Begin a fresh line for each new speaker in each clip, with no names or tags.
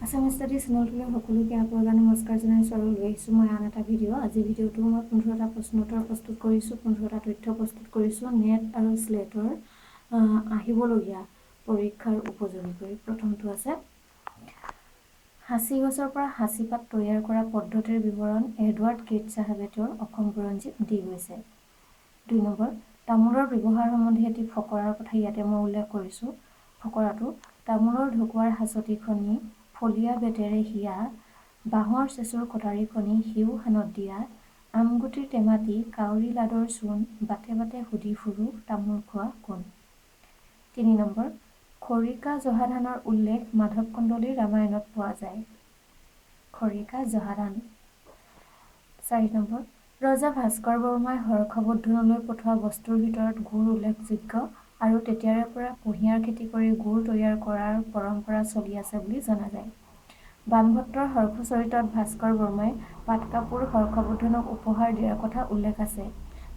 Assam study চেনেলটোলৈ সকলোকে আপোনালোকে নমস্কাৰ জনাইছোঁ আৰু লৈ আহিছোঁ মই আন এটা ভিডিঅ'। আজি ভিডিঅ'টো মই 15টা প্ৰশ্নোত্তৰ প্ৰস্তুত কৰিছোঁ, 15টা তথ্য প্ৰস্তুত কৰিছোঁ নেট আৰু স্লেটৰ আহিবলগীয়া পৰীক্ষাৰ উপযোগী কৰি। প্ৰথমটো আছে সাঁচি গছৰ পৰা সাঁচি পাত তৈয়াৰ কৰা পদ্ধতিৰ বিৱৰণ এডৱাৰ্ড গেট চাহাবে তেওঁৰ অসম বুৰঞ্জীত দি গৈছে। 2 নম্বৰ তামোলৰ ব্যৱহাৰ সম্বন্ধে এটি ফকৰাৰ কথা ইয়াতে মই উল্লেখ কৰিছোঁ। ফকৰাটো তামোলৰ ঢকুৱাৰ হাঁচতি খনি ফলীয়া বেতেৰে হিয়া বাঁহৰ চেচুৰ কটাৰী খনি শিউ খানত দিয়া আমগুটিৰ টেমাটি কাউৰী লাডৰ চূণ বাটে বাটে সুধি ফুৰো তামোল খোৱা কোন। 3 নম্বৰ খৰিকা জহাধানৰ উল্লেখ মাধৱ কন্দলীৰ ৰামায়ণত পোৱা যায়। খৰিকা জহাধান। 4 নম্বৰ ৰজা ভাস্কৰ বৰ্মাই হৰ্ষবৰ্ধনলৈ পঠোৱা বস্তুৰ ভিতৰত গুড় উল্লেখযোগ্য আৰু তেতিয়াৰে পৰা কুঁহিয়াৰ খেতি কৰি গুড় তৈয়াৰ কৰাৰ পৰম্পৰা চলি আছে বুলি জনা যায়। বাণভট্টৰ হৰ্ষচৰিতত ভাস্কৰ বৰ্মাই পাট কাপোৰ হৰ্ষবৰ্ধনক উপহাৰ দিয়াৰ কথা উল্লেখ আছে।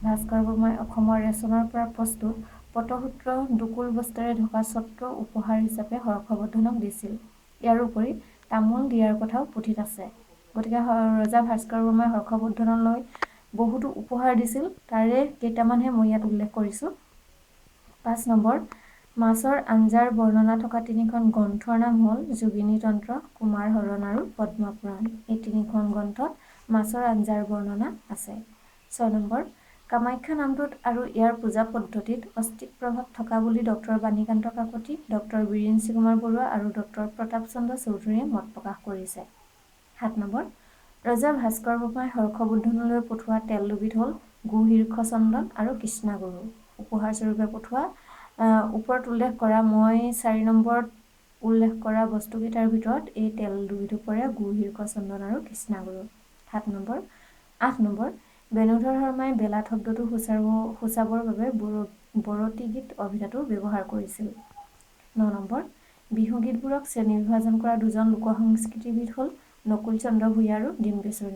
ভাস্কৰ বৰ্মাই অসমৰ ৰেচমৰ পৰা প্ৰস্তুত পটসূত্ৰ দুকুল বস্ত্ৰেৰে ঢকা ছত্ৰ উপহাৰ হিচাপে হৰ্ষবৰ্ধনক দিছিল। ইয়াৰ উপৰি তামোল দিয়াৰ কথাও পুথিত আছে। গতিকে ৰজা ভাস্কৰ বৰ্মাই হৰ্ষবৰ্ধনলৈ বহুতো উপহাৰ দিছিল, তাৰে কেইটামানহে মই ইয়াত উল্লেখ কৰিছোঁ। 5 নম্বৰ মাছৰ আঞ্জাৰ বৰ্ণনা থকা 3খন গ্ৰন্থৰ নাম হ'ল যোগিনী তন্ত্ৰ, কুমাৰ হৰণ আৰু পদ্মপুৰাণ। এই 3খন গ্ৰন্থত মাছৰ আঞ্জাৰ বৰ্ণনা আছে। 6 নম্বৰ কামাখ্যা নামটোত আৰু ইয়াৰ পূজা পদ্ধতিত অষ্টিক প্ৰভাৱ থকা বুলি ডক্টৰ বাণীকান্ত কাকতি, ডক্টৰ বিৰিঞ্চি কুমাৰ বৰুৱা আৰু ডক্টৰ প্ৰতাপ চন্দ্ৰ চৌধুৰীয়ে মত প্ৰকাশ কৰিছে। 7 নম্বৰ ৰজা ভাস্কৰ বৰ্মাই হৰ্ষবৰ্ধনলৈ পঠোৱা তেল দুবিধ হ'ল গুহীৰ্ষ চন্দন আৰু কৃষ্ণাগুৰু। উপহাৰ স্বৰূপে পঠোৱা ওপৰত উল্লেখ কৰা মই 4 নম্বৰত উল্লেখ কৰা বস্তুকেইটাৰ ভিতৰত এই তেল দুবিধ পৰে গুহীৰ্ষ চন্দন আৰু কৃষ্ণাগুৰু। 8 নম্বৰ বেণুধৰ শৰ্মাই বেলাত শব্দটো সূচাবৰ বাবে বৰতী গীত অভিধাটো ব্যৱহাৰ কৰিছিল। 9 নম্বৰ বিহুগীতবোৰক শ্ৰেণী বিভাজন কৰা দুজন লোকসংস্কৃতিবিদ হ'ল নকুল চন্দ্ৰ ভূঞা আৰু ডিম্বেশ্বৰ।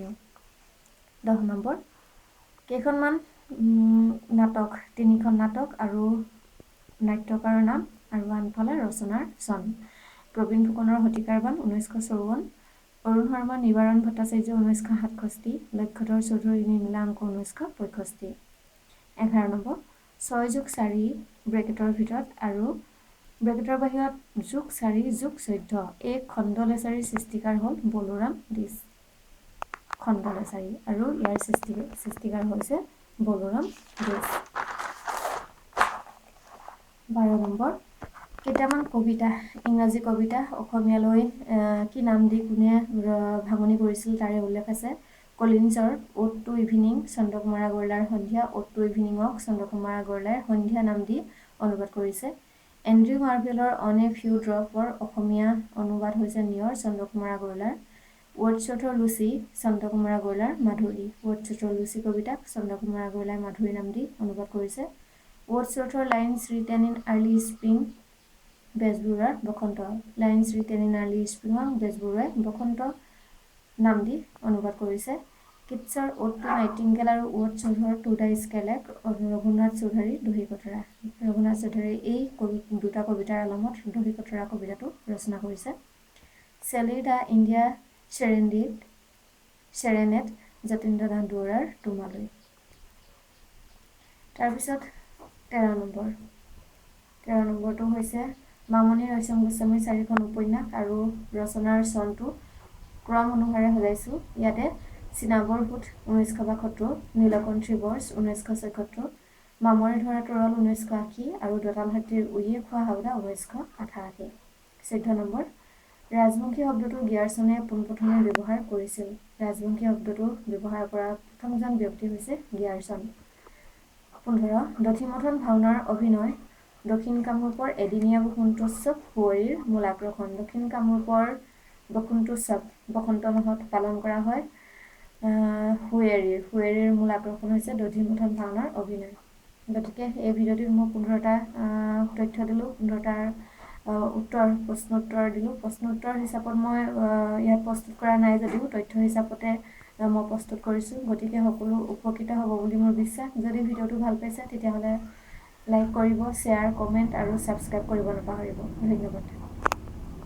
10 নম্বৰ কেইখনমান নাটক 3খন নাটক আৰু নাট্যকাৰৰ নাম আৰু আনফালে ৰচনাৰ চন। প্ৰবীণ ফুকনৰ শতিকাৰ বাণ 1954, অৰুণ শৰ্মা নিবাৰণ ভট্টাচাৰ্য 1967, লক্ষ্যধৰ চৌধুৰী নীলাংক 1965। 11 নম্বৰ 6+4 ব্ৰেকেটৰ ভিতৰত আৰু ব্ৰেকেটৰ বাহিৰত +4+14 এই খণ্ডলেচাৰীৰ সৃষ্টিকাৰ হ'ল বলোৰাম দিছ। খণ্ডলেচাৰী আৰু ইয়াৰ সৃষ্টিকাৰ হৈছে বলোৰাম দিছ। 12 নম্বৰ কেইটামান কবিতা ইংৰাজী কবিতা অসমীয়ালৈ কি নাম দি কোনে ভাঙনি কৰিছিল তাৰে উল্লেখ আছে। কলিন্সৰ অ'ড টু ইভিনিং চন্দ্ৰকুমাৰ আগৰৱালাৰ সন্ধিয়া, অ'ড টু ইভিনিঙক চন্দ্ৰকুমাৰ আগৰৱালাৰ সন্ধিয়া নাম দি অনুবাদ কৰিছে। এণ্ড্ৰিউ মাৰ্ভেলৰ অন এ ফিউ ড্ৰপৰ অসমীয়া অনুবাদ হৈছে নিয়ৰ চন্দ্ৰকুমাৰ আগৰৱালাৰ। ৱৰ্ডছৱৰ্থৰ লুচি চন্দ্ৰকুমাৰ আগৰৱালাৰ মাধুৰী। ৱৰ্ডছৱৰ্থৰ লুচি কবিতাক চন্দ্ৰকুমাৰ আগৰৱালাই মাধুৰী নাম দি অনুবাদ কৰিছে। ৱৰ্ডছৱৰ্থৰ lines written in early spring বেজবৰুৱাৰ বসন্ত। লাইনছ ৰিটেন ইন আৰ্লি স্প্ৰিঙক বেজবৰুৱাই বসন্ত নাম দি অনুবাদ কৰিছে। কিটছৰ অ'ড টু নাইটিংগেল আৰু ৱৰ্ডছৱৰ্থৰ to the skylark Raghunath Choudhury Dahikatara. Raghunath Choudhury এই দুটা কবিতাৰ আলমত দহিকতৰা কবিতাটো ৰচনা কৰিছে। চেলিৰ the India serenade Jatindra Nath দুৱৰাৰ তোমালৈ। তাৰপিছত 13 নম্বৰটো হৈছে মামণি ৰয়ছম গোস্বামীৰ 4খন উপন্যাস আৰু ৰচনাৰ চনটো ক্ৰম অনুসাৰে সজাইছোঁ। ইয়াতে চিনাবৰ সুঁত 1972, নীলকণ্ঠী বৰ্ষ 1974, মামৰে ধৰা তৰোৱাল 1980 আৰু দঁতাল হাতীৰ উঁয়ে খোৱা হাওদা 1988। 14 নম্বৰ ৰাজবংশী শব্দটো গিয়াৰছনে পোনপ্ৰথমে ব্যৱহাৰ কৰিছিল। ৰাজবংশী শব্দটো ব্যৱহাৰ কৰা প্ৰথমজন ব্যক্তি হৈছে গিয়াৰছন। 15 দধিমথন ভাওনাৰ অভিনয় দক্ষিণ কামৰূপৰ এদিনীয়া বসন্তোৎসৱ সুঁৱৰীৰ মূল আকৰ্ষণ। দক্ষিণ কামৰূপৰ বসন্তোৎসৱ বসন্ত মাহত পালন কৰা হয়। সুঁৱৰীৰ মূল আকৰ্ষণ হৈছে দধিমথন ভাওনাৰ অভিনয়। গতিকে এই ভিডিঅ'টোত মই 15টা তথ্য দিলোঁ, 15টাৰ প্ৰশ্নোত্তৰ দিলোঁ। প্ৰশ্নোত্তৰ হিচাপত মই ইয়াত প্ৰস্তুত কৰা নাই যদিও তথ্য হিচাপতে মই প্ৰস্তুত কৰিছোঁ। গতিকে সকলো উপকৃত হ'ব বুলি মোৰ বিশ্বাস। যদি ভিডিঅ'টো ভাল পাইছে তেতিয়াহ'লে লাইক কৰিব, শ্বেয়াৰ, কমেণ্ট আৰু ছাবস্ক্ৰাইব কৰিব নাপাহৰিব। ধন্যবাদ।